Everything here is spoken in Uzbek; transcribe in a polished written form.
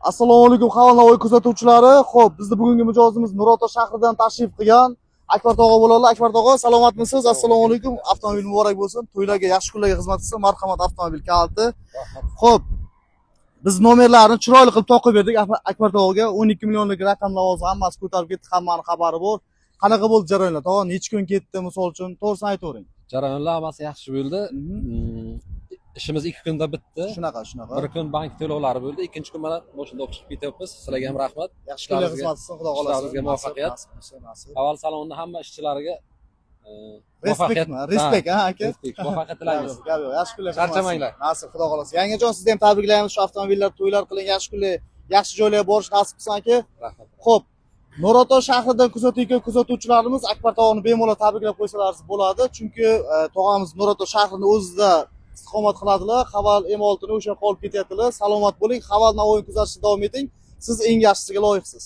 Assalomu alaykum Xavalnavoy kuzatuvchilari. Xo'p, bizni bugungi mijozimiz Nurota shahridan tashrif qilgan Akbar tog'a bo'ladi. Akbar tog'a, salomatmisiz? Assalomu alaykum. Avtomobil muborak bo'lsin. To'ylarga, yaxshi kunlarga xizmat qilsin. Marhamat avtomobil kaliti. Xo'p, biz nomerlarni chiroyli qilib to'qib berdik Akbar tog'aga. 12 millionlik raqam lavozim hammasi ko'tarib ketdi, hammaning xabari bor. Qanaqa bo'ldi jarayonlar? Tog'a necha kun ketdi, misol uchun to'g'risini aytavering. Jarayonlar hammasi yaxshi bo'ldi. Ishimiz 2 kunda bitdi. Shunaqa. Bir kun bank to'lovlari bo'ldi. Ikkinchi kun mana boshida o'qib chiqib ketyapmiz. Sizlarga ham rahmat. Yaxshi kunlarga xizmat qilsin, xudo xohlasa. Sizlarga muvaffaqiyat. Avval salonni hamma ishchilarga Respekt, aka. Muvaffaqiyat tilaymiz. Yaxshi kunlar. Charchamanglar. Nasib, xudo xohlasa. Yangijon sizni ham tabriklaymiz. Shu avtomobillar to'ylar qiling, yaxshi kunlar, yaxshi joylarga borish nasib qilsin aka. Rahmat. Xo'p, Nurota shahridan kuzatuvchilarimiz Akbar tog'ani bemalol tabriklab qo'ysalaringiz bo'ladi. Chunki tog'amiz Nurota shahrini o'zida istiqomat qiladilar. Xaval M6 ni o'sha qolib ketyaptilar. Salomat bo'ling. Xaval Navoiy kuzatishda davom eting. Siz eng yaxshisiga loyiqsiz.